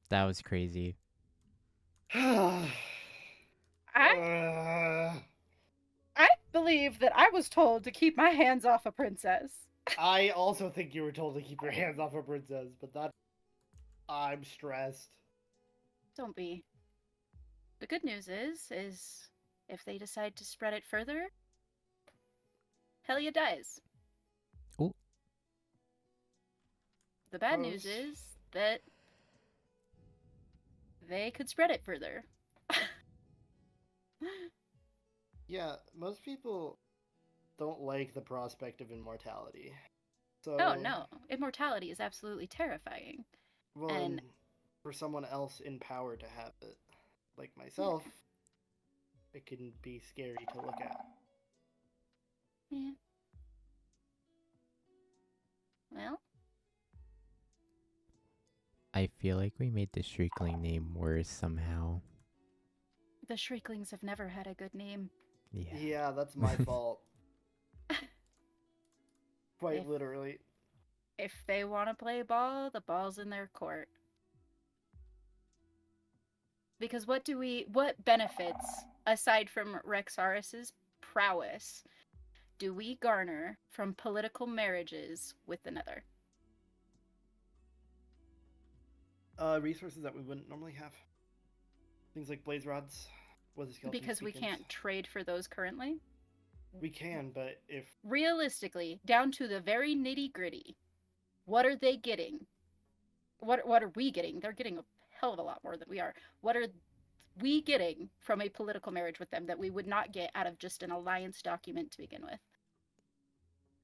That was crazy. I I I believe that I was told to keep my hands off a princess. I also think you were told to keep your hands off a princess, but that I'm stressed. Don't be. The good news is if they decide to spread it further, Helia dies. Oh, The bad news Gross. is that they could spread it further. Yeah, most people don't like the prospect of immortality. Oh So, no, immortality is absolutely terrifying. well, And and for someone else in power to have it, like myself, it can be scary to look at. yeah, well, I feel like we made the Shriekling name worse somehow. the Shrieklings have never had a good name. Yeah. Yeah, that's my fault. Quite If literally. if they want to play ball, the ball's in their court. Because what benefits aside from Rexaris's prowess do we garner from political marriages with another? Resources that we wouldn't normally have. Things like blaze rods, whether skeletons, Because we beacons. can't trade for those currently? We can, but if Realistically, down to the very nitty-gritty, what are they getting? What are we getting? They're getting a hell of a lot more than we are. What are we getting from a political marriage with them that we would not get out of just an alliance document to begin with?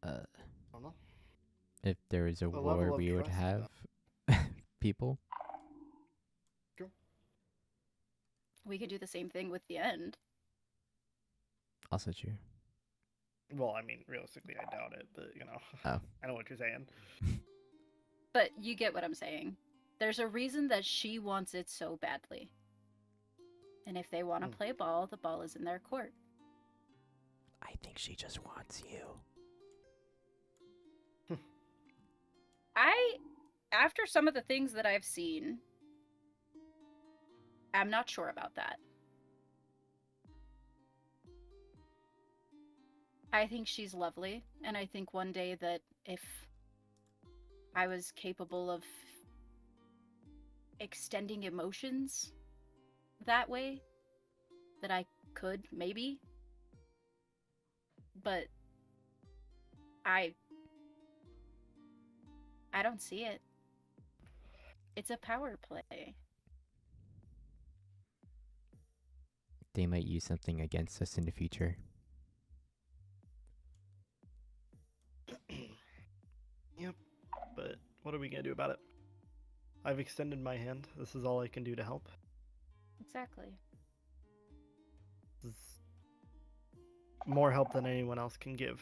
Uh, I don't know, if there was a a war, level of we would trust. have people. True. We could do the same thing with the end. Also true. Well, I mean, realistically, I doubt it, but you know, Oh. I know what you're saying. But you get what I'm saying. There's a reason that she wants it so badly. And if they want to play ball, the ball is in their court. I think she just wants you. After some of the things that I've seen, I'm not sure about that. I think she's lovely, and I think one day that if I was capable of extending emotions that way, that I could, maybe. But I don't see it. It's a power play. They might use something against us in the future. Yep, but what are we gonna do about it? I've extended my hand. This is all I can do to help. Exactly. This is more help than anyone else can give.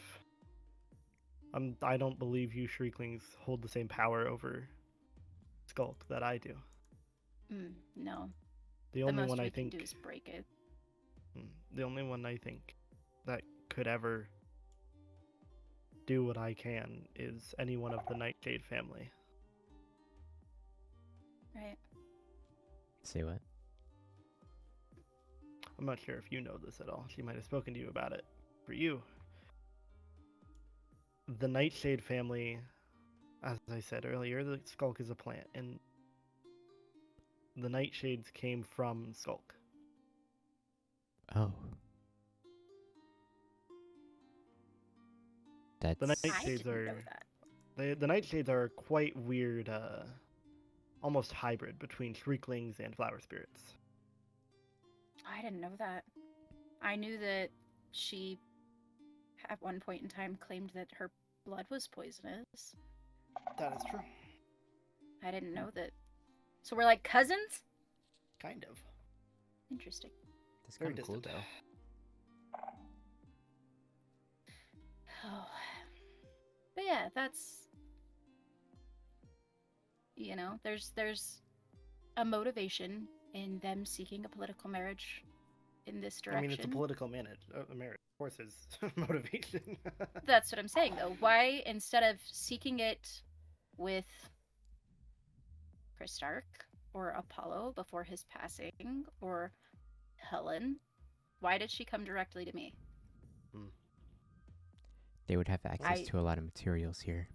I don't believe you Shrieklings hold the same power over Skulk that I do. No. The The only most one we I can think do is break it. the only one I think that could ever do what I can is anyone of the Nightshade family. Right. Say what? I'm not sure if you know this at all. She might have spoken to you about it. For you, the Nightshade family, as I said earlier, the Skulk is a plant, and the Nightshades came from Skulk. Oh. That's... The I Nightshades didn't are know that. the Nightshades are quite weird, almost hybrid between Shrieklings and Flower Spirits. I didn't know that. I knew that she, at one point in time, claimed that her blood was poisonous. That is true. I didn't know that. So we're like cousins? Kind of. Interesting. That's Very kind of cool, distant. though. Oh. But yeah, that's, you know, there's a motivation in them seeking a political marriage in this direction. I mean, it's a political marriage. Of course, is motivation. That's what I'm saying, though. Why, instead of seeking it with Chris Stark, or Apollo before his passing, or Helen? Why did she come directly to me? They would have access I- to a lot of materials here.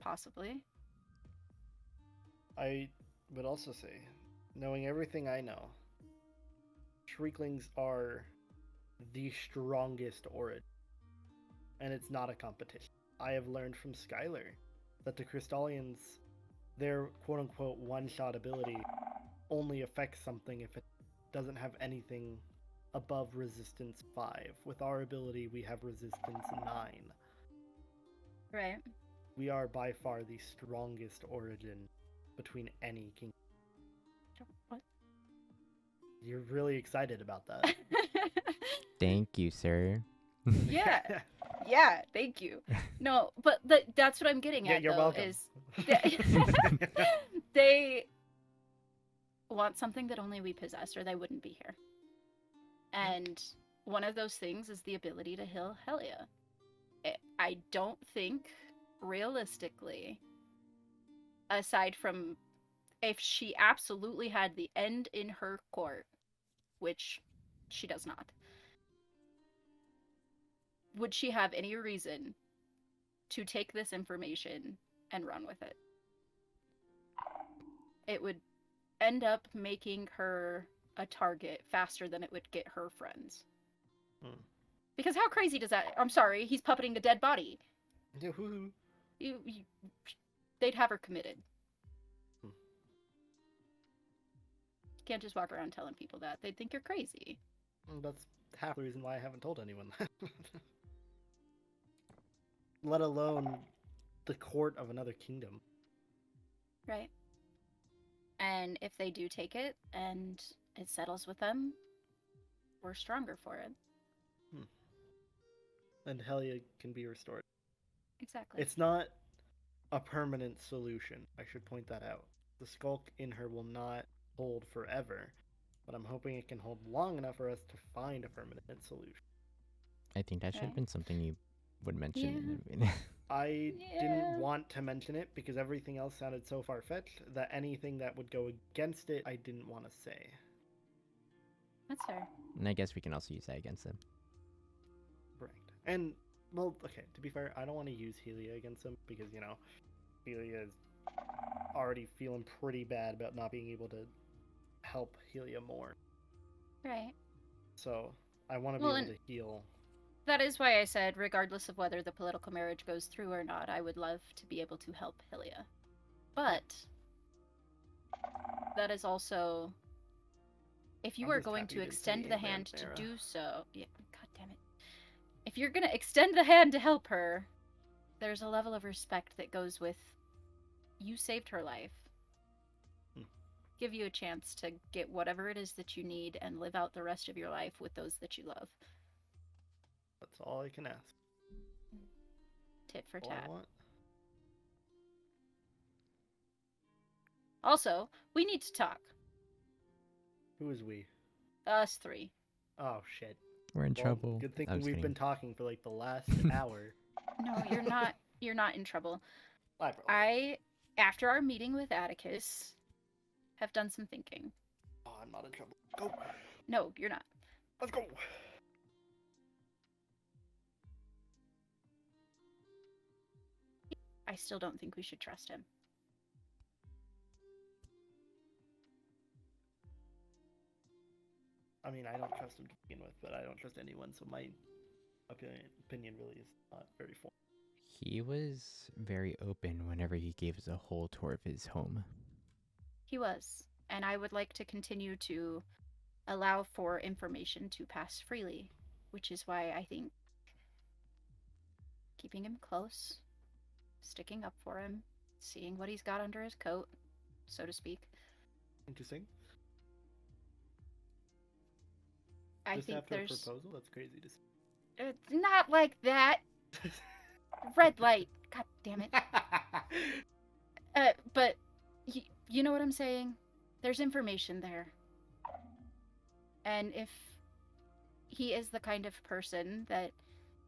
Possibly. I would also say, knowing everything I know, Shrieklings are the strongest origin, and it's not a competition. I have learned from Skylar that the Crystallians, their quote-unquote one-shot ability only affects something if it doesn't have anything above resistance 5. With our ability, we have resistance 9. Right. We are by far the strongest origin between any king. What? You're really excited about that. Thank you, sir. Yeah. Yeah, thank you. No, but that's what I'm getting Yeah, at, you're though, welcome. is they want something that only we possess, or they wouldn't be here. And one of those things is the ability to heal Helia. I don't think, realistically, aside from if she absolutely had the end in her court, which she does not, would she have any reason to take this information and run with it? It would end up making her a target faster than it would get her friends. Because how crazy does that... I'm sorry, he's puppeting a dead body. You, they'd have her committed. You can't just walk around telling people that. They'd think you're crazy. That's half the reason why I haven't told anyone that. Let alone the court of another kingdom. Right. And if they do take it and it settles with them, we're stronger for it. And Helia can be restored. Exactly. It's not a permanent solution. I should point that out. The skulk in her will not hold forever, but I'm hoping it can hold long enough for us to find a permanent solution. I think that should have Right. been something you would mention. I Yeah. didn't want to mention it because everything else sounded so far-fetched that anything that would go against it, I didn't want to say. That's fair. And I guess we can also use that against them. Right. And, well, okay, to be fair, I don't want to use Helia against him because, you know, Helia is already feeling pretty bad about not being able to help Helia more. Right. So, I want to Well, be and- able to heal. That is why I said, regardless of whether the political marriage goes through or not, I would love to be able to help Helia. But that is also, if you I'm are just going happy to to extend see the Aunt hand to Lanora. do so, yeah, god damn it. If you're gonna extend the hand to help her, there's a level of respect that goes with, you saved her life. Give you a chance to get whatever it is that you need and live out the rest of your life with those that you love. That's all I can ask. Tit for All I tat. want. Also, we need to talk. Who is we? Us three. Oh, shit. We're in Well, trouble. good thing I'm just we've kidding. been talking for like the last hour. No, you're not. You're not in trouble. Bye, bro. After our meeting with Atticus, have done some thinking. Oh, I'm not in trouble. Go. No, you're not. Let's go. I still don't think we should trust him. I mean, I don't trust him to begin with, but I don't trust anyone, so my opinion really is not very formal. He was very open whenever he gave us a whole tour of his home. He was. And I would like to continue to allow for information to pass freely, which is why I think keeping him close, sticking up for him, seeing what he's got under his coat, so to speak. Interesting. I Just think after a there's proposal? That's crazy to see. not like that. Red light. God damn it. But you know what I'm saying? There's information there. And if he is the kind of person that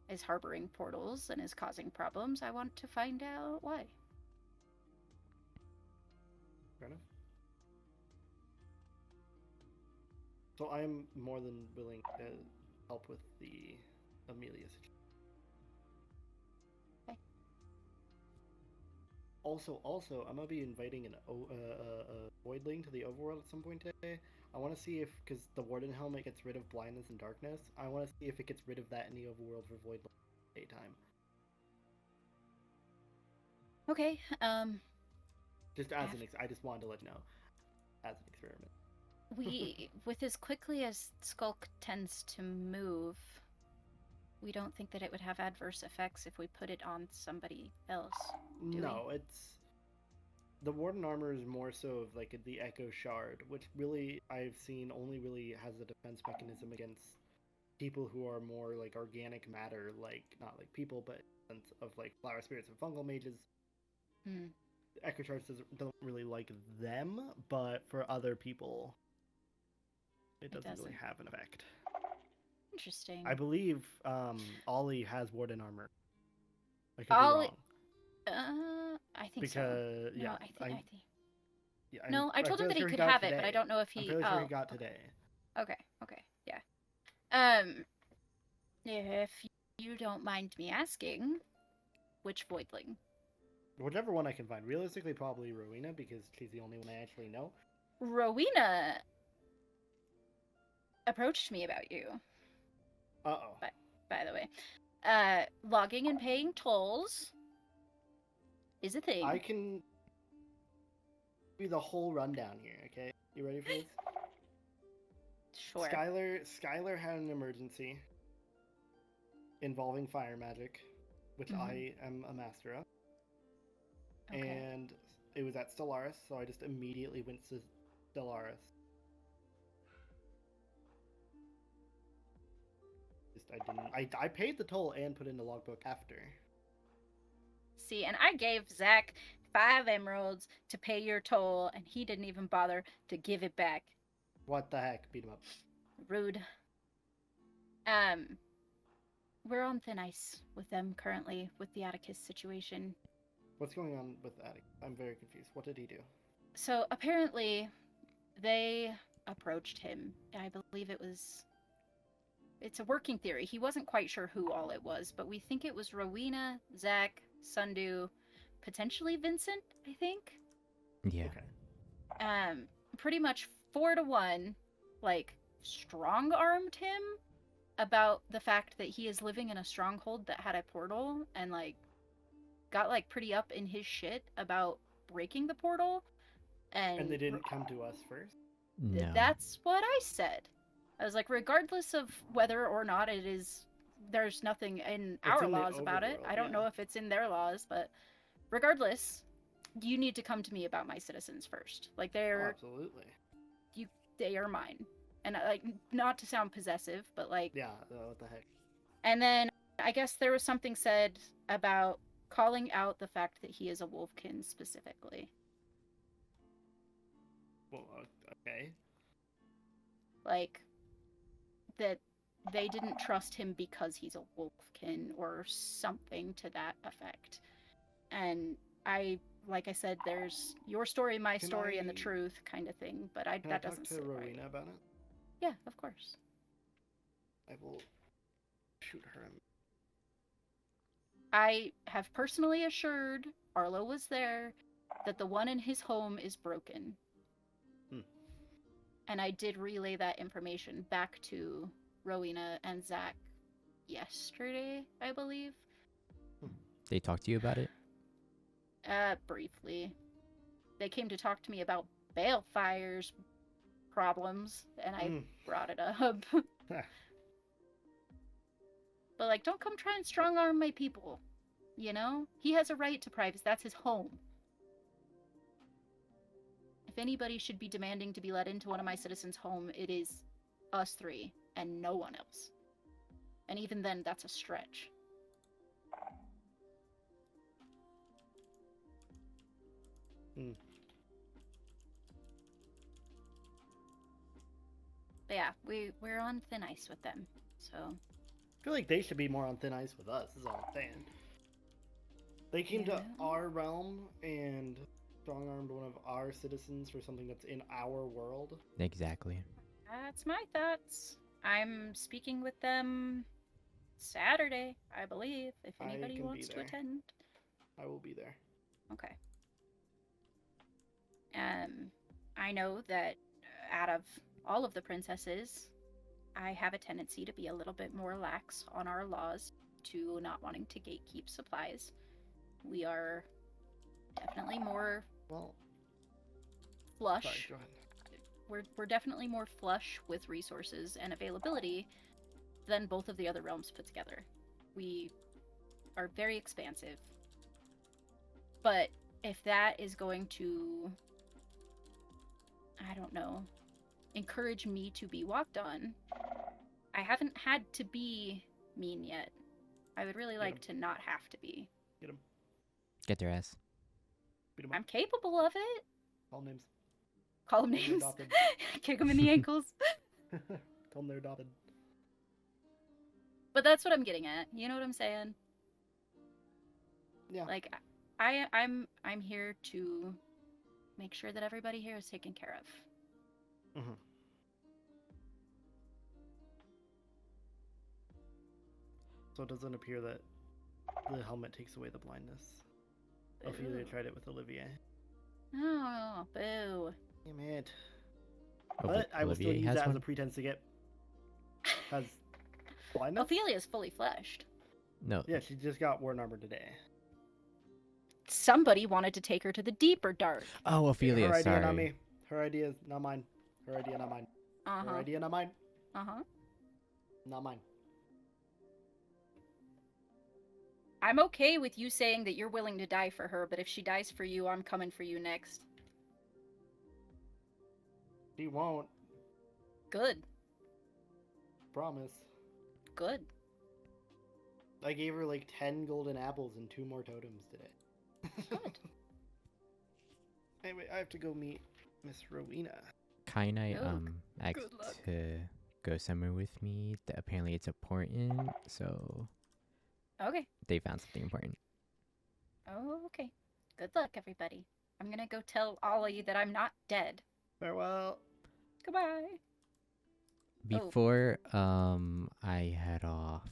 is harboring portals and is causing problems, I want to find out why. Fair enough. So I am more than willing to help with the Amelia situation. Okay. Also, I'm gonna be inviting a voidling to the overworld at some point today. I want to see if, because the warden helmet gets rid of blindness and darkness, I want to see if it gets rid of that in the overworld for voidling daytime. Okay. Just as I just wanted to let you know, as an experiment. With as quickly as Skulk tends to move, we don't think that it would have adverse effects if we put it on somebody else. No, it's the warden armor is more so of like the echo shard, which really I've seen only really has a defense mechanism against people who are more like organic matter, like not like people, but of like flower spirits and fungal mages. Echo shards don't really like them, but for other people, it doesn't really have an effect. Interesting. I believe Ollie has warden armor. I could be wrong. I think because, so. No, yeah, I think. Yeah, No, I told him that he sure could got have it, today. but I don't know if he. I'm fairly sure he got today. Okay, yeah. If you don't mind me asking, which voidling? Whichever one I can find. Realistically, probably Rowena, because she's the only one I actually know. Rowena approached me about you. Uh-oh. By the way. Logging and paying tolls is a thing. I can be the whole rundown here, okay? You ready for this? Sure. Skylar had an emergency involving fire magic, which I am a master of. Okay. And it was at Stellaris, so I just immediately went to Stellaris. I paid the toll and put in the logbook after. See, and I gave Zach 5 emeralds to pay your toll, and he didn't even bother to give it back. What the heck? Beat him up. Rude. We're on thin ice with them currently with the Atticus situation. What's going on with Atticus? I'm very confused. What did he do? So apparently, they approached him. I believe it's a working theory. He wasn't quite sure who all it was, but we think it was Rowena, Zach, Sundu, potentially Vincent, I think. Yeah. Okay. Pretty much 4-1, like, strong-armed him about the fact that he is living in a stronghold that had a portal, and, like, got, like, pretty up in his shit about breaking the portal. And they didn't come to us first? No. That's what I said. I was like, regardless of whether or not it is, there's nothing in our laws about it. I don't know if it's in their laws, but regardless, you need to come to me about my citizens first. Like, absolutely. They are mine. And, like, not to sound possessive, but, like... Yeah, what the heck? And then, I guess there was something said about calling out the fact that he is a wolfkin specifically. Well, okay. Like, that they didn't trust him because he's a wolfkin or something to that effect. And like I said, there's your story, my story, and the truth kind of thing, but that doesn't sit right. Can I talk to Rowena about it? Yeah, of course. I will shoot her. I have personally assured Arlo was there that the one in his home is broken. And I did relay that information back to Rowena and Zach yesterday, I believe. They talked to you about it? Briefly. They came to talk to me about Balefire's problems, and I brought it up. But, like, don't come try and strong-arm my people, you know? He has a right to privacy. That's his home. If anybody should be demanding to be let into one of my citizens' home, it is us 3 and no one else. And even then, that's a stretch. But yeah, we're on thin ice with them, so... I feel like they should be more on thin ice with us, is all I'm saying. They came to our realm and strong-armed one of our citizens for something that's in our world. Exactly. That's my thoughts. I'm speaking with them Saturday, I believe, if I anybody can be wants to there. attend. I will be there. Okay. I know that out of all of the princesses, I have a tendency to be a little bit more lax on our laws to not wanting to gatekeep supplies. We are definitely more Well, flush. sorry, go ahead. We're definitely more flush with resources and availability than both of the other realms put together. We are very expansive. But if that is going to, I don't know, encourage me to be walked on, I haven't had to be mean yet. I would really like to not have to be. Get him. Get their ass. Beat him up. I'm capable of it. Call names. Call them Tell them they're names. adopted. Kick them in the ankles. Tell them they're adopted. But that's what I'm getting at. You know what I'm saying? Yeah. Like, I'm here to make sure that everybody here is taken care of. Mm-hmm. So it doesn't appear that the helmet takes away the blindness. Ophelia Ooh. tried it with Olivia. Oh, boo. Damn it. Oh, But I will still Olivier use has that as one? a pretense to get... Has blindness? Ophelia is fully fleshed. No. Yeah, she just got War Armor today. Somebody wanted to take her to the deeper dark. Oh, Ophelia, Her idea, sorry. not me. Her idea is not mine. Her idea, not mine. Her Uh-huh. idea, not mine. Uh-huh. Not mine. I'm okay with you saying that you're willing to die for her, but if she dies for you, I'm coming for you next. She won't. Good. Promise. Good. I gave her like 10 golden apples and 2 more totems today. Good. Anyway, I have to go meet Miss Rowena. Kind I Oh, asked good luck. to go somewhere with me. That apparently it's important, so Okay. they found something important. Oh, okay. Good luck, everybody. I'm gonna go tell Ollie that I'm not dead. Farewell. Goodbye. Oh. Before I head off.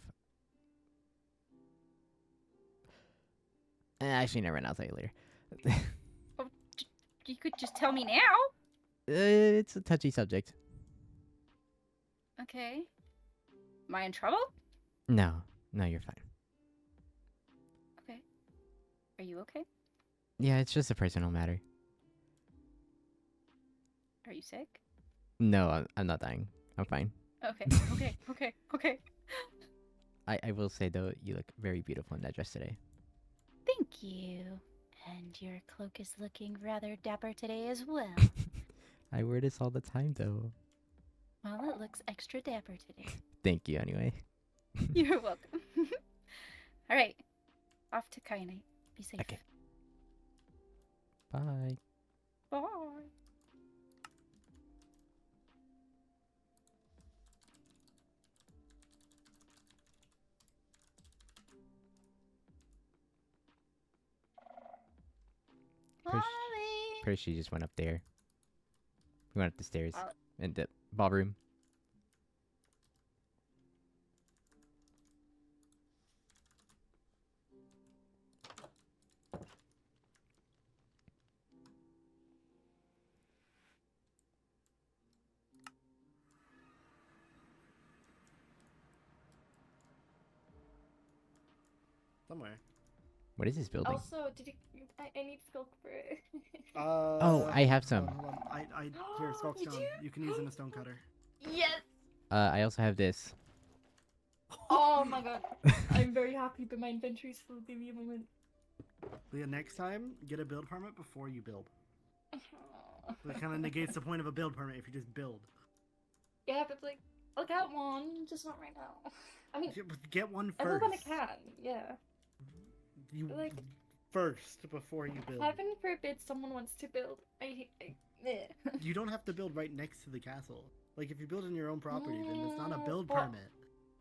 Actually, never mind. I'll tell you later. You could just tell me now. It's a touchy subject. Okay. Am I in trouble? No, you're fine. Okay. Are you okay? Yeah, it's just a personal matter. Are you sick? No, I'm not dying. I'm fine. Okay. Okay. I will say though, you look very beautiful in that dress today. Thank you. And your cloak is looking rather dapper today as well. I wear this all the time though. Well, it looks extra dapper today. Thank you anyway. You're welcome. All right. Off to Kaine. Be safe. Okay. Bye. Bye. First- Ollie. First, she just went up there. We went up the stairs Ollie. in the ballroom. Somewhere. What is this building? Also, did you? I need silk for it. Oh, I have some. Hold on. Here, Skulk You Stone. do? You can use in a stone cutter. Yes. I also have this. Oh my god. I'm very happy, but my inventory's full. Give me a moment. Leah, next time, get a build permit before you build. That kind of negates the point of a build permit if you just build. Yeah, but like, I'll get one, just not right now. I mean, Get one I first. will when I can. Yeah. You like- first before you build. Heaven forbid someone wants to build. You don't have to build right next to the castle. Like if you build in your own property, then it's not a No, build but- permit.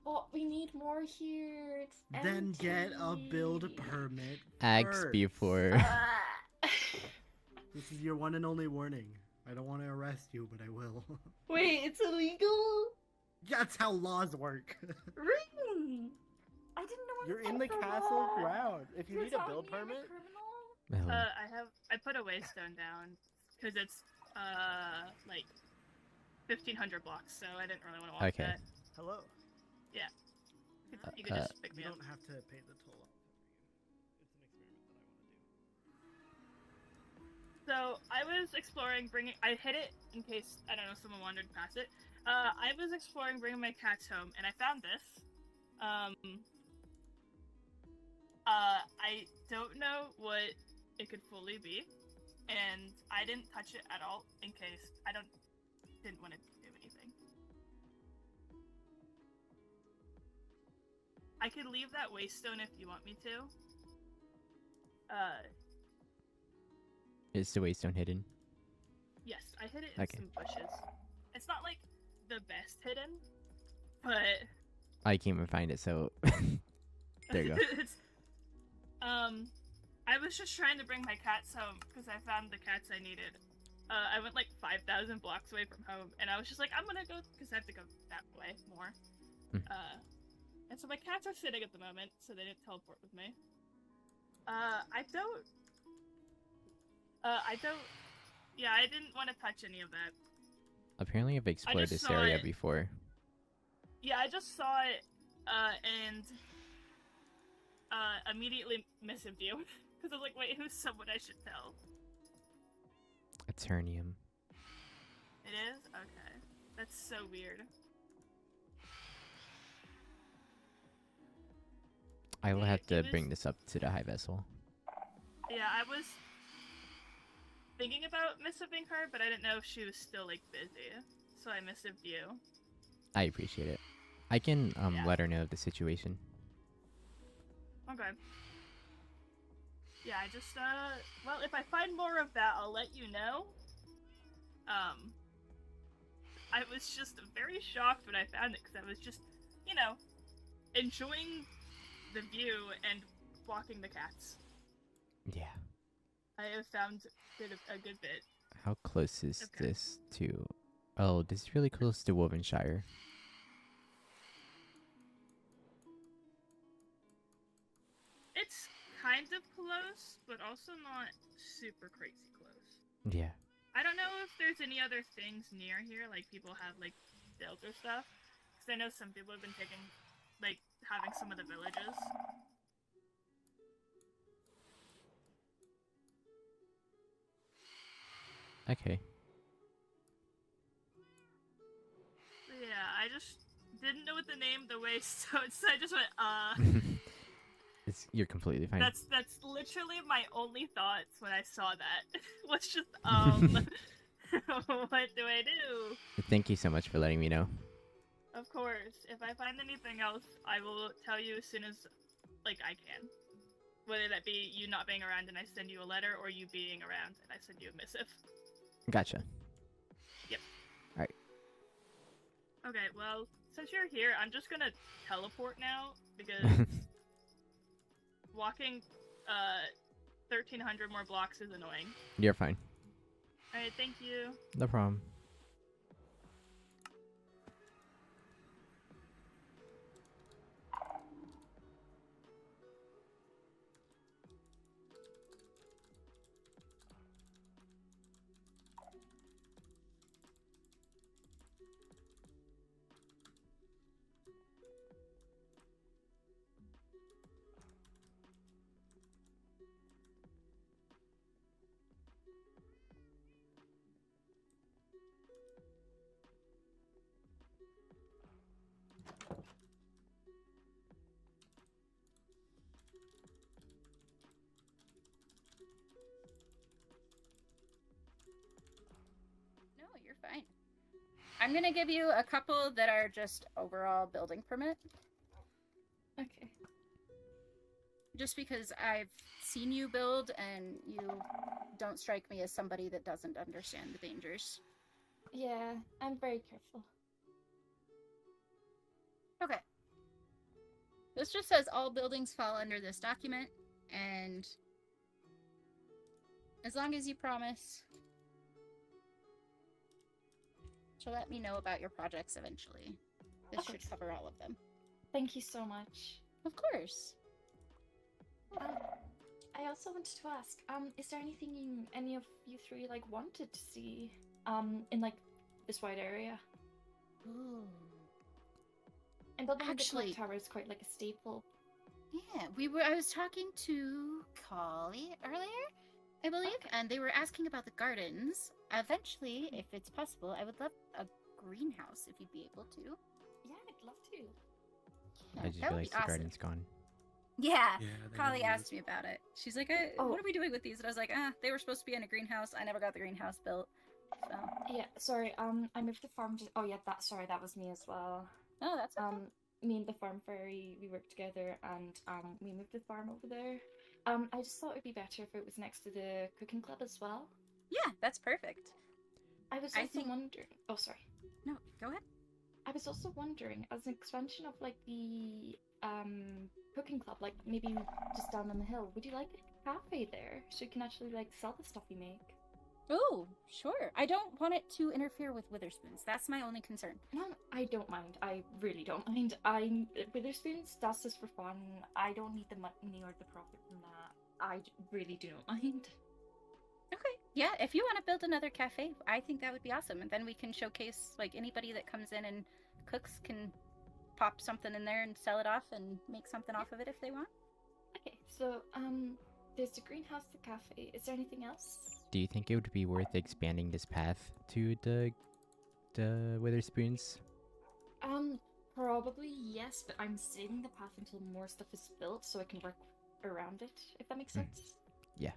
But we need more here. It's Then get a build empty. permit. Axe first. before. Ah. This is your one and only warning. I don't want to arrest you, but I will. Wait, it's illegal? That's how laws work. Really? I didn't know You're anything in the about castle that. ground. If you You're need a telling build me I'm a permit, criminal? Hello. I put a waystone down because it's like 1,500 blocks, so I didn't really want to walk Okay. that. hello. You could just pick You me up. don't have to pay the toll. It's an experiment that I want to do. So I was exploring I hid it in case, I don't know, someone wandered past it. I was exploring bringing my cats home, and I found this. I don't know what it could fully be, and I didn't touch it at all in case didn't want to do anything. I could leave that waystone if you want me to. Is the waystone hidden? Yes, I hid it in Okay. some bushes. It's not like the best hidden, but I can't even find it, so there you go. I was just trying to bring my cats home because I found the cats I needed. I went like 5,000 blocks away from home, and I was just like, I'm gonna go because I have to go that way more. Hmm. And so my cats are sitting at the moment, so they didn't teleport with me. Yeah, I didn't want to touch any of that. Apparently, I've explored just this saw area it. before. Yeah, I just saw it, and immediately missed you because I was like, wait, who's someone I should tell? Eternium. It is? Okay. That's so weird. I will Yeah, have to it bring was- this up to the high vessel. Yeah, I was thinking about messaging her, but I didn't know if she was still, like, busy. So I messaged you. I appreciate it. I can Yeah. let her know of the situation. Okay. Yeah, I just, well, if I find more of that, I'll let you know. I was just very shocked when I found it, because I was just, you know, enjoying the view and walking the cats. Yeah. I have found a good bit. How close is Okay. this to... Oh, this is really close to Wovenshire. It's kind of close, but also not super crazy close. Yeah. I don't know if there's any other things near here, like people have like builds or stuff. Because I know some people have been taking, like, having some of the villages. Okay. But yeah, I just didn't know what the name of the way, so I just went, You're completely fine. That's literally my only thoughts when I saw that. Was just, what do I do? Thank you so much for letting me know. Of course, if I find anything else, I will tell you as soon as, like, I can. Whether that be you not being around and I send you a letter, or you being around and I send you a missive. Gotcha. Okay, well, since you're here, I'm just gonna teleport now, because walking, 1,300 more blocks is annoying. You're fine. Alright, thank you. No problem. No, you're fine. I'm gonna give you a couple that are just overall building permit, Okay. just because I've seen you build and you don't strike me as somebody that doesn't understand the dangers. Yeah, I'm very careful. Okay. This just says all buildings fall under this document, and as long as you promise she'll let me know about your projects eventually. This Okay. should cover all of them. Thank you so much. Of course. I also wanted to ask, is there anything any of you three like wanted to see, in like this wide area? Ooh. And building Actually- the clock tower is quite like a staple. Yeah, I was talking to Collie earlier, I believe, and they were asking about the gardens. Eventually, if it's possible, I would love a greenhouse if you'd be able to. Yeah, I'd love to. Yeah, I just that would realized be the awesome. garden's gone. Yeah, Yeah, they Collie never asked me about it. She's like, Oh. "What are we doing with these?" And I was like, they were supposed to be in a greenhouse. I never got the greenhouse built. So, Yeah, sorry. I moved the farm. Oh yeah, that was me as well. no, that's okay. Me and the farm fairy, we worked together, and we moved the farm over there. I just thought it'd be better if it was next to the cooking club as well. Yeah, that's perfect. I was I also think- wondering. Oh, sorry. No, go ahead. I was also wondering, as an expansion of like the cooking club, like maybe just down on the hill, would you like a cafe there so you can actually like sell the stuff you make? Oh, sure. I don't want it to interfere with Witherspoons. That's my only concern. No, I don't mind. I really don't mind. Witherspoons, that's just for fun. I don't need the money or the profit from that. I really do not mind. Okay. Yeah, if you want to build another cafe, I think that would be awesome. And then we can showcase, like, anybody that comes in and cooks can pop something in there and sell it off and make something off of it if they want. Okay, so there's the greenhouse, the cafe. Is there anything else? Do you think it would be worth expanding this path to the Witherspoons? Probably yes, but I'm saving the path until more stuff is built so I can work around it, if that makes Mm. sense. Yeah.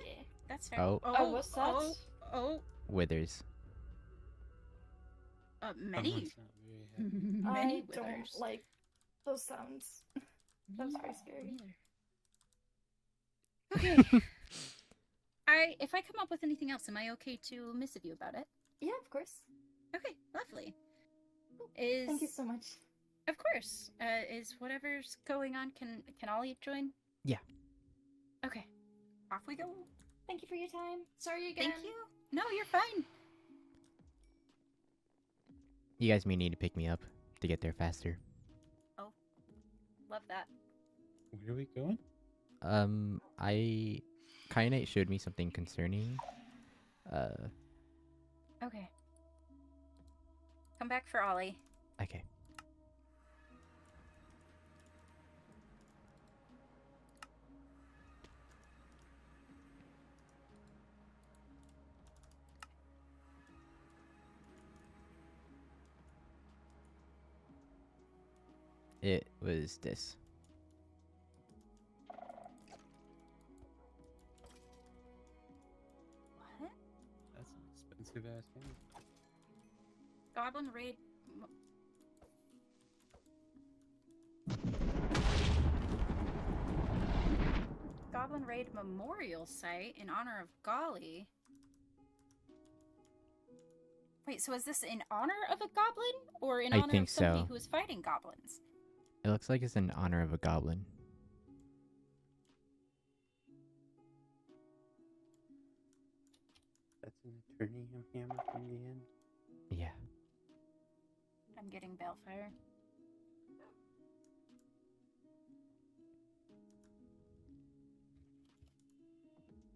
Yeah. That's fair. Oh. What's that? Withers. Many, Someone's not very happy. many I don't withers. like those sounds. That's very scary. Okay. If I come up with anything else, am I okay to missive you about it? Yeah, of course. Okay, lovely. Thank you so much. Of course. Is whatever's going on, can Ollie join? Yeah. Okay. Off we go. Thank you for your time. Sorry again. Thank you. No, you're fine. You guys may need to pick me up to get there faster. Love that. Where are we going? Kyanite showed me something concerning. Okay. Come back for Ollie. Okay. It was this. What? That's an expensive ass game. Goblin Raid. Goblin Raid Memorial Site in honor of Golly. Wait, so is this in honor of a goblin or in I honor think of somebody so. who is fighting goblins? It looks like it's in honor of a goblin. That's an Eternium hammer from the end. Yeah. I'm getting Balefire.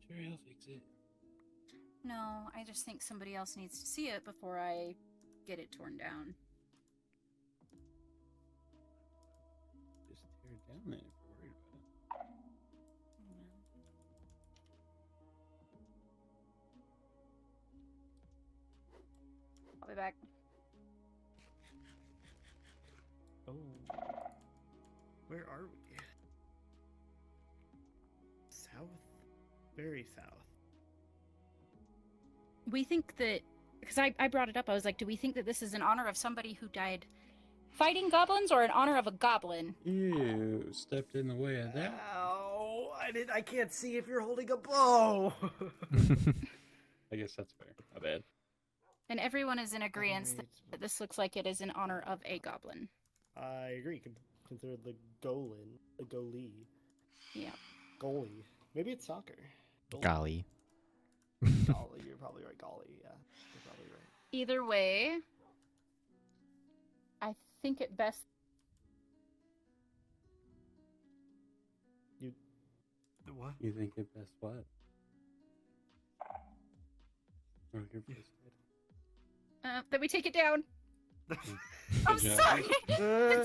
Sure, he'll fix it. No, I just think somebody else needs to see it before I get it torn down. Just tear it down then if you're worried about it. I'll be back. Oh. Where are we? South? Very south. We think that, because I brought it up, I was like, do we think that this is in honor of somebody who died fighting goblins or in honor of a goblin? You stepped in the way of that. Ow! I can't see if you're holding a bow. I guess that's fair. My bad. And everyone is in agreement that this looks like it is in honor of a goblin. I agree. Consider the goalie. Yeah. Goalie. Maybe it's soccer. Golly. Golly. You're probably right. Golly. Yeah. You're probably right. Either way, think it best. What? You think it best what? Or your first That we take it down. Good I'm job. sorry. Uh,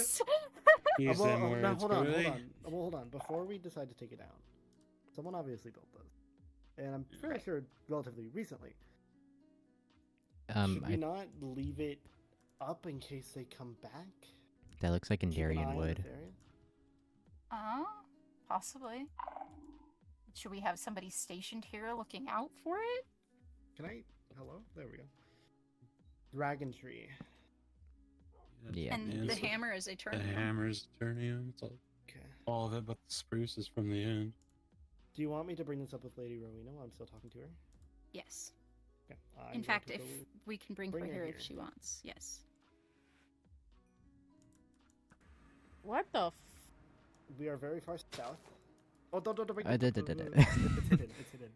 Use well, them words, now, hold on. really? Well, hold on. Before we decide to take it down, someone obviously built this, and I'm fairly Right. sure relatively recently. Should we not leave it up in case they come back? That looks like Keep an eye Endarian on wood. this area? Possibly. Should we have somebody stationed here looking out for it? Can I? Hello? There we go. Dragon tree. Yeah. And Yeah, the it's like- hammer is The eternal. hammer's turning. It's Okay. all of it, but the spruce is from the end. Do you want me to bring this up with Lady Rowena while I'm still talking to her? Yes. Okay. I'm In going fact, to if go- we can bring bring her her here here. if she wants. Yes. What the we are very far south. Oh, don't bring I did. It's hidden. It's hidden.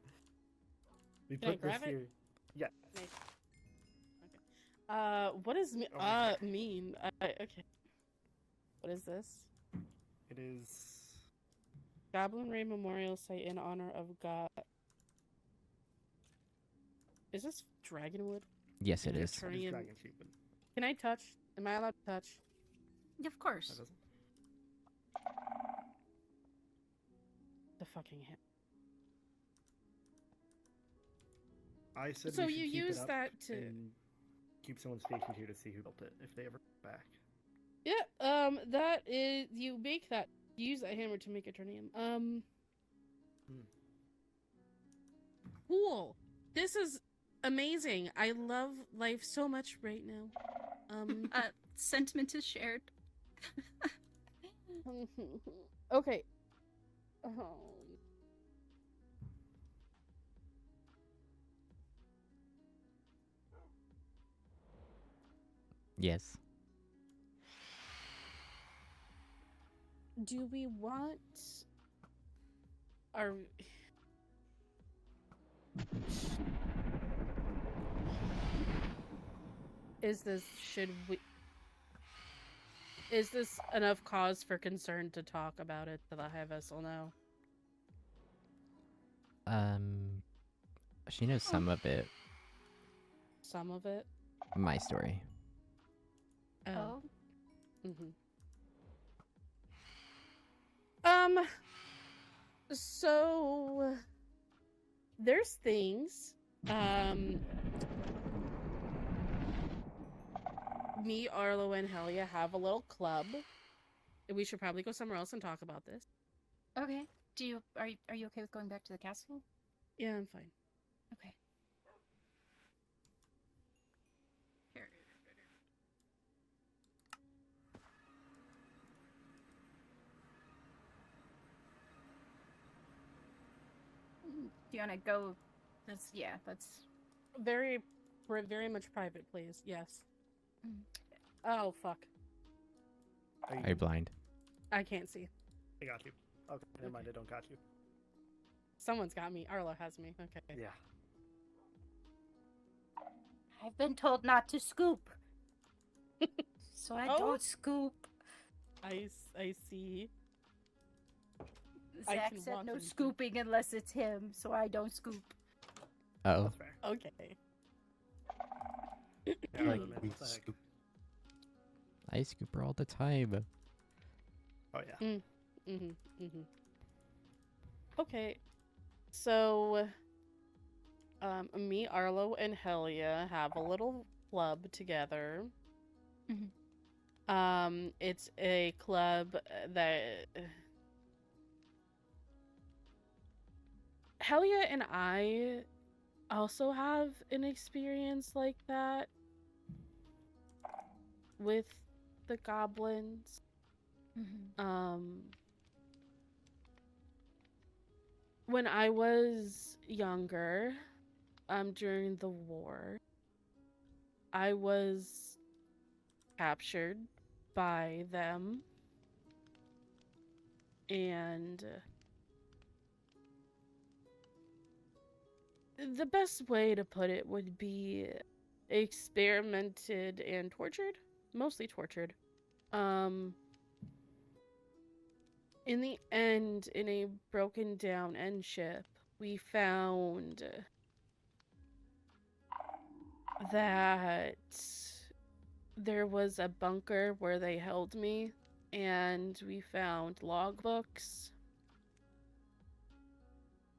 We Can I put this grab it? here. Yeah. what does Oh. mean? Okay. What is this? It is. Goblin Ray Memorial Site in honor of God. Is this Dragonwood? Yes, it Yeah, is. It Turning is in- dragon tree, but Can I touch? Am I allowed to touch? Of that course. doesn't. The fucking hell. I said So we should you keep it use up that to- and keep someone stationed here to see who built it if they ever come back. Yeah, that is, you make that, you use that hammer to make Eternium. Cool. This is amazing. I love life so much right now. Sentiment is shared. Okay. Yes. Do we want our is this enough cause for concern to talk about it to the high vessel now? She knows some of it. Some of it. My story. Oh. So there's things. Me, Arlo, and Helia have a little club. We should probably go somewhere else and talk about this. Okay. Are you okay with going back to the castle? Yeah, I'm fine. Okay. Here. Do you want to go? That's Very much private, please. Yes. Mm. Oh, fuck. Are you blind? I can't see. I got you. Okay, never mind. I don't got you. Someone's got me. Arlo has me. Okay. Yeah. I've been told not to scoop, so I Oh. don't scoop. I see. I Zach can said walk no into- scooping unless it's him, so I don't scoop. Oh. That's fair. Okay. Yeah, Like- man, what the heck? I scoop her all the time. Oh yeah. Okay. So, me, Arlo, and Helia have a little club together. It's a club that Helia and I also have an experience like that with the goblins. When I was younger, during the war, I was captured by them, and the best way to put it would be experimented and tortured, mostly tortured. In the end, in a broken down end ship, we found that there was a bunker where they held me, and we found logbooks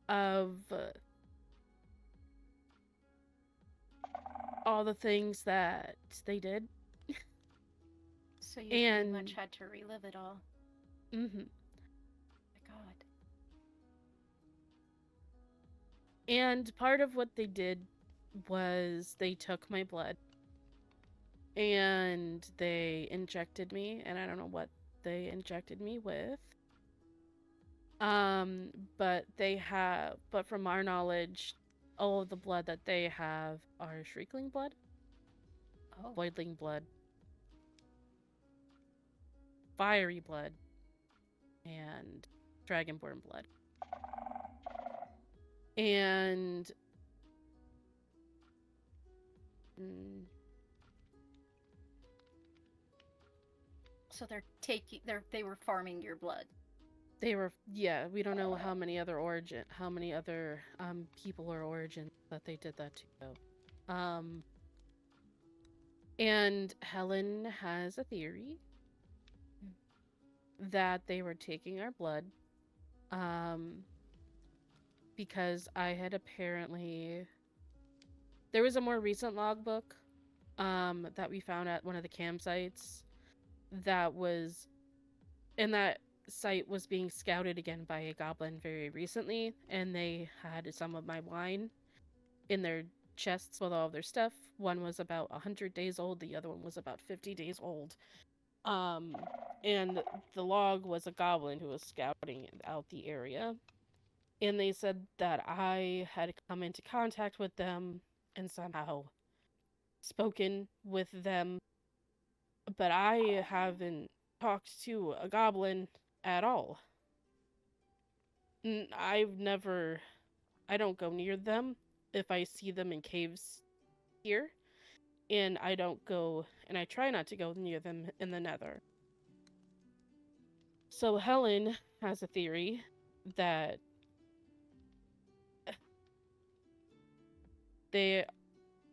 of all the things that they did. So you pretty much And- had to relive it all. Mm-hmm. My God. And part of what they did was they took my blood and they injected me, and I don't know what they injected me with. But from our knowledge, all of the blood that they have are Shriekling blood, Oh. Voidling blood, Fiery blood, and Dragonborn blood. And So they were farming your blood. they were, yeah, we don't know how many other people or origins that they did that to. And Helen has a theory that they were taking our blood, because I had apparently, there was a more recent logbook, that we found at one of the campsites that was, and that site was being scouted again by a goblin very recently, and they had some of my wine in their chests with all of their stuff. One was about 100 days old, the other one was about 50 days old. And the log was a goblin who was scouting out the area. And they said that I had come into contact with them and somehow spoken with them. But I haven't talked to a goblin at all. I don't go near them if I see them in caves here. And I try not to go near them in the Nether. So Helen has a theory that they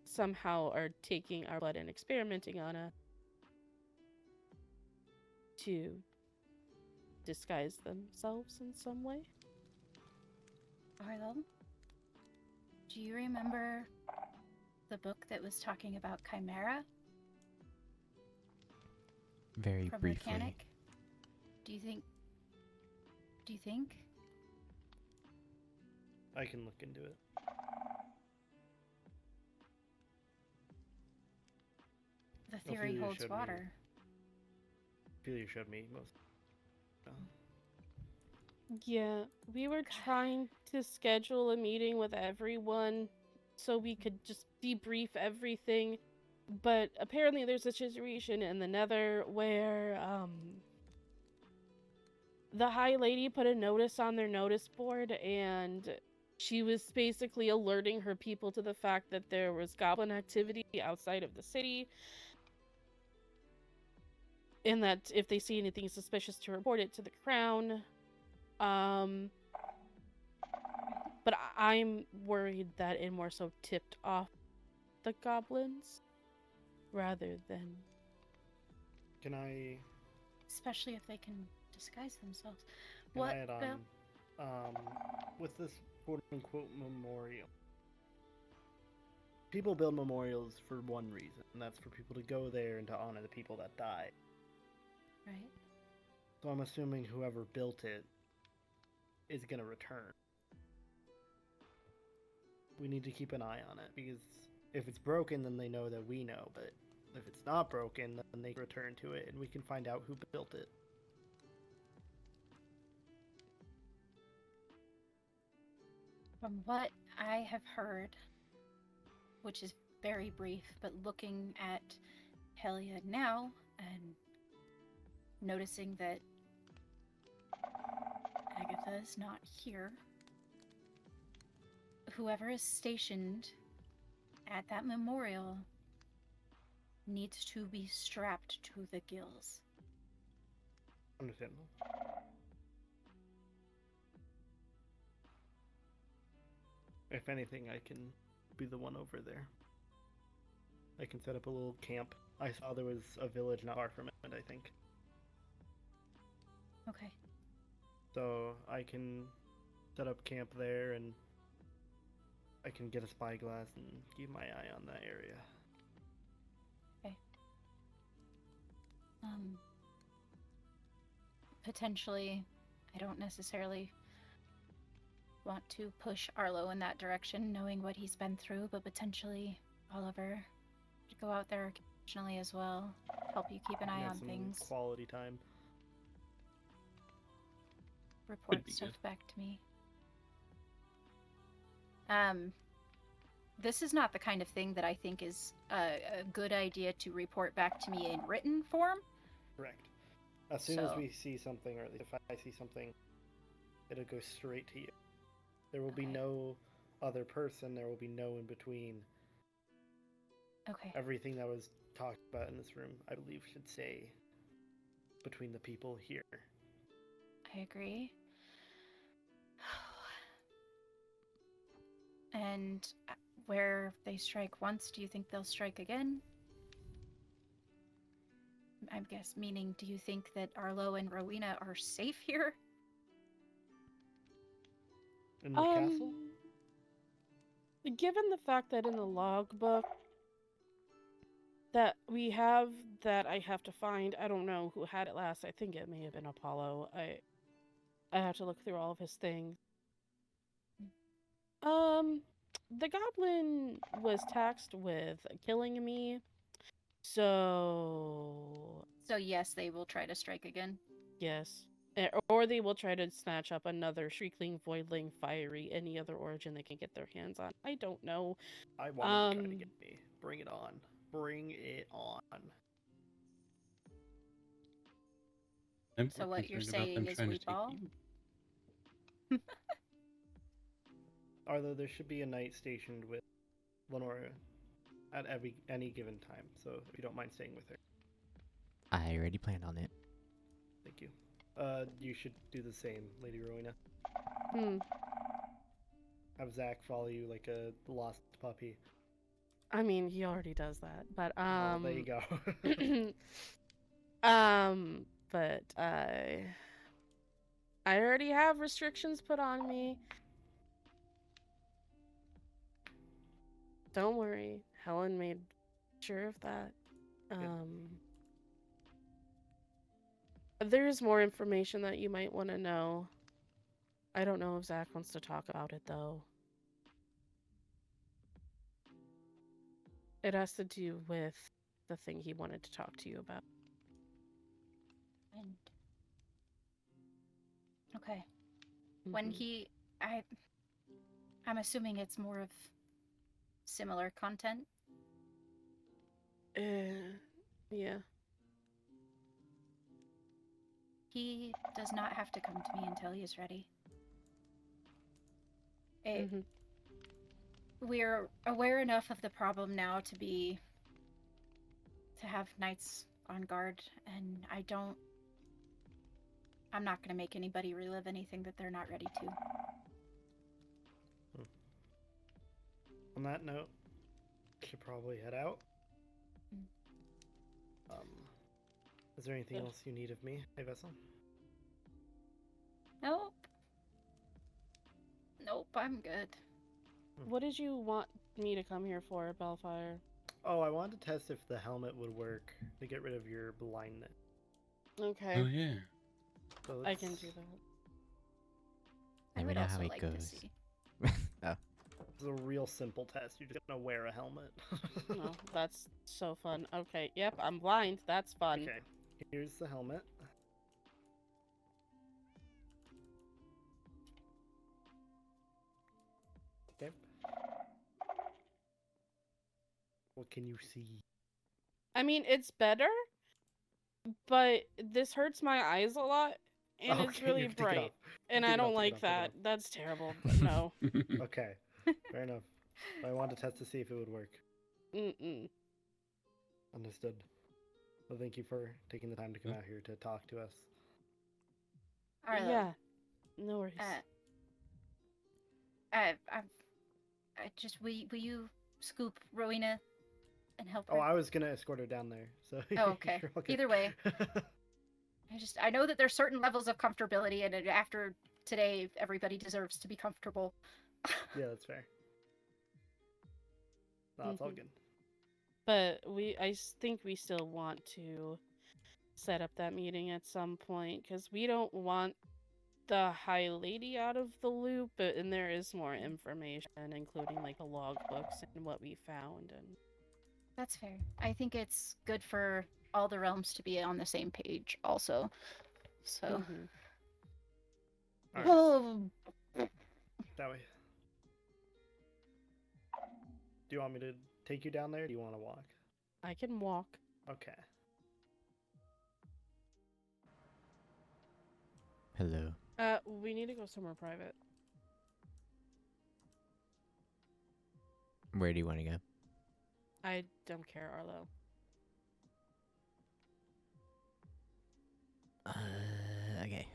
somehow are taking our blood and experimenting on us to disguise themselves in some way. Arlo, do you remember the book that was talking about Chimera Very from briefly. Mechanic? Do you think? I can look into it. The theory Ophelia holds showed me. water. Ophelia showed me most. Yeah, we were trying to schedule a meeting with everyone so we could just debrief everything, but apparently there's a situation in the Nether where the High Lady put a notice on their notice board, and she was basically alerting her people to the fact that there was goblin activity outside of the city, and that if they see anything suspicious to report it to the crown. But I'm worried that it more so tipped off the goblins rather than. Can I? Especially if they can disguise themselves. Can What? I add Bill? on? With this quote unquote memorial, people build memorials for one reason, and that's for people to go there and to honor the people that died. Right. So I'm assuming whoever built it is gonna return. We need to keep an eye on it, because if it's broken, then they know that we know, but if it's not broken, then they return to it and we can find out who built it. From what I have heard, which is very brief, but looking at Helia now and noticing that Agatha is not here, whoever is stationed at that memorial needs to be strapped to the gills. Understandable. If anything, I can be the one over there. I can set up a little camp. I saw there was a village not far from it, I think. Okay. So I can set up camp there, and I can get a spyglass and keep my eye on that area. Potentially, I don't necessarily want to push Arlo in that direction, knowing what he's been through, but potentially Oliver could go out there occasionally as well, help you keep an eye Have on some things, quality time. report be stuff good. back to me. This is not the kind of thing that I think is a good idea to report back to me in written form. Correct. As soon as So- we see something, or at least if I see something, it'll go straight to you. There will be Okay. no other person, there will be no in between. Okay. Everything that was talked about in this room, I believe, should stay between the people here. I agree. And where they strike once, do you think they'll strike again? I guess meaning, do you think that Arlo and Rowena are safe here? In the castle? Given the fact that in the logbook that we have that I have to find, I don't know who had it last. I think it may have been Apollo. I have to look through all of his things. The goblin was taxed with killing me. So, So yes, they will try to strike again. yes. Or they will try to snatch up another Shriekling, Voidling, Fiori, any other origin they can get their hands on. I don't know. I want to try to get me. Bring it on. Bring it on. I'm So more what you're concerned about them saying is trying we to take ball? you. Although there should be a knight stationed with Lanora at any given time, so if you don't mind staying with her. I already planned on it. Thank you. You should do the same, Lady Rowena. Have Zach follow you like a lost puppy. I mean, he already does that, but Oh, there you go. but I already have restrictions put on me. Don't worry, Helen made sure of that. There's more information that you might want to know. I don't know if Zach wants to talk about it though. It has to do with the thing he wanted to talk to you about. And okay. When I'm assuming it's more of similar content. Yeah. He does not have to come to me until he is ready. We're aware enough of the problem now to have knights on guard, and I'm not going to make anybody relive anything that they're not ready to. On that note, should probably head out. Is there anything else you need of me, hey Vessel? Nope. Nope, I'm good. What did you want me to come here for, Bellfire? Oh, I wanted to test if the helmet would work to get rid of your blindness. Okay. Oh yeah. So I can do that. I Let me would know also how it like to goes. see. Oh, It's a real simple test. You're just gonna wear a helmet. Oh, that's so fun. Okay, yep, I'm blind. That's fun. Okay, here's the helmet. Okay. What can you see? I mean, it's better, but this hurts my eyes a lot, and it's Okay, really you can take it bright, off. and Take I it don't off, take it like off, take it that. off. That's terrible. But no. Okay, fair enough. I wanted to test to see if it would work. Mm-mm. Understood. Well, thank you for taking the time to come out here to talk to us. Arlo. Yeah, no worries. Will you scoop Rowena and help Oh, her? I was gonna escort her down there. So Oh, okay. you're okay. Either way. I know that there's certain levels of comfortability, and after today, everybody deserves to be comfortable. Yeah, that's fair. No, it's all Mhm. good. But think we still want to set up that meeting at some point because we don't want the High Lady out of the loop, and there is more information, including like the logbooks and what we found. And That's fair. I think it's good for all the realms to be on the same page, also. So. Mhm. All right. Oh, That way. Do you want me to take you down there? Or do you want to walk? I can walk. Okay. Hello. We need to go somewhere private. Where do you want to go? I don't care, Arlo. Okay.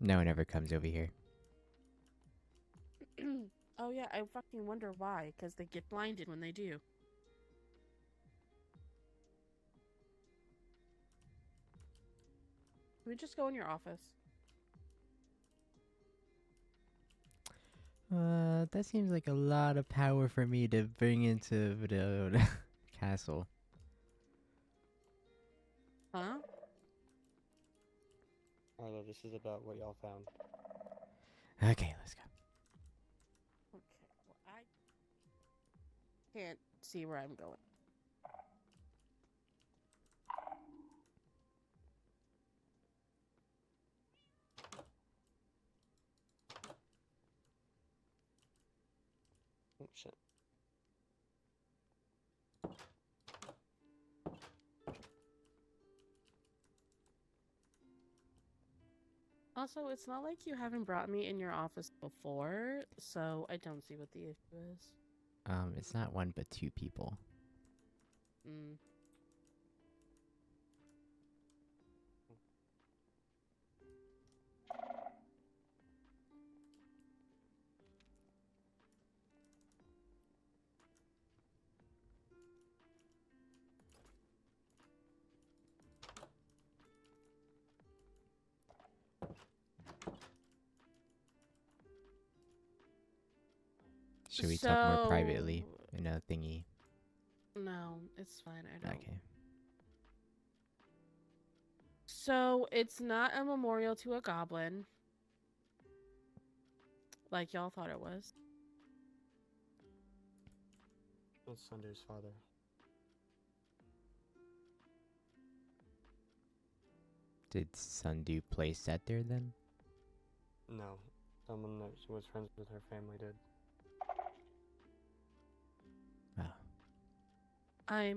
No one ever comes over here. Oh yeah, I fucking wonder why, because they get blinded when they do. Can we just go in your office? That seems like a lot of power for me to bring into the castle. Huh? Arlo, this is about what y'all found. Okay, let's go. Okay, well, I can't see where I'm going. Oh, shit. Also, it's not like you haven't brought me in your office before, so I don't see what the issue is. It's not one but two people. Mm. Should we talk more privately in a thingy? No, it's fine. I don't. Okay. So it's not a memorial to a goblin, like y'all thought it was. It's Sunder's father. Did Sundew place that there then? No, someone that was friends with her family did. Oh. I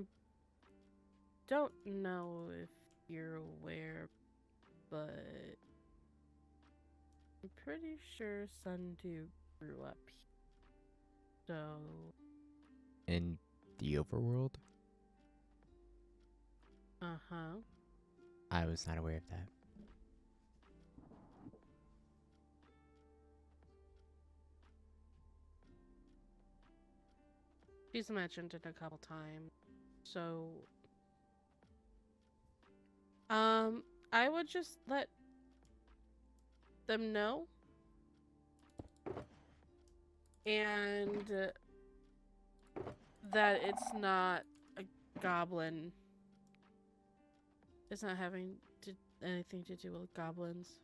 don't know if you're aware, but I'm pretty sure Sundew grew up here. So In the Overworld? uh-huh. I was not aware of that. She's mentioned it a couple times. So I would just let them know. And that it's not a goblin. It's not having anything to do with goblins.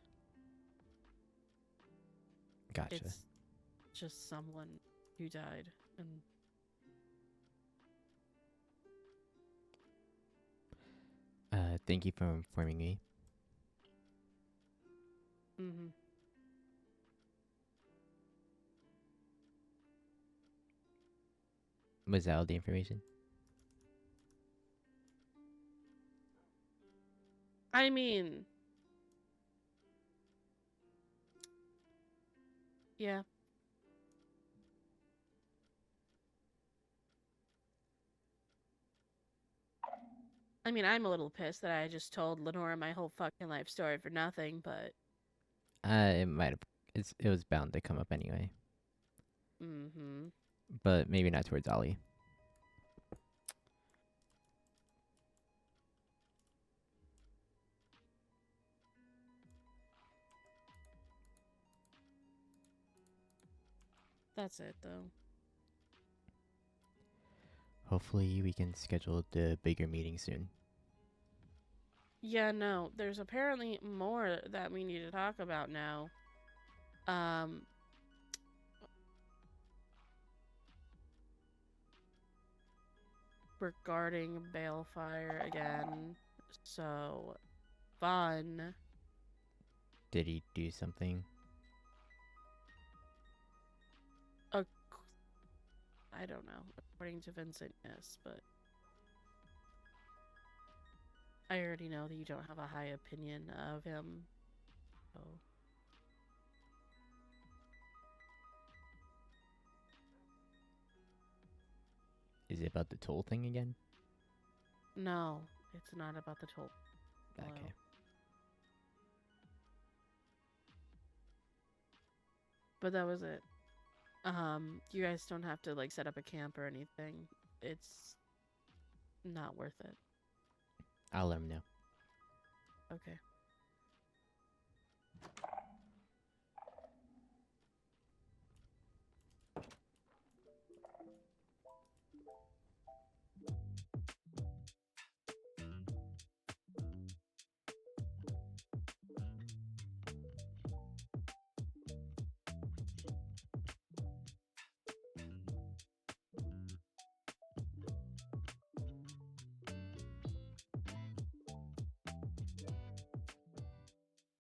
Gotcha. It's just someone who died. And Thank you for informing me. mm-hmm. Was that all the information? I mean, yeah. I mean, I'm a little pissed that I just told Lanora my whole fucking life story for nothing, but It might have. It was bound to come up anyway, mm-hmm. but maybe not towards Ollie. That's it though. Hopefully, we can schedule the bigger meeting soon. Yeah, no, there's apparently more that we need to talk about now. Regarding Balefire again. So, fun. Did he do something? I don't know. According to Vincent, yes, but I already know that you don't have a high opinion of him. So. Is it about the toll thing again? No, it's not about the toll. Okay. But that was it. You guys don't have to like set up a camp or anything. It's not worth it. I'll let him know. Okay.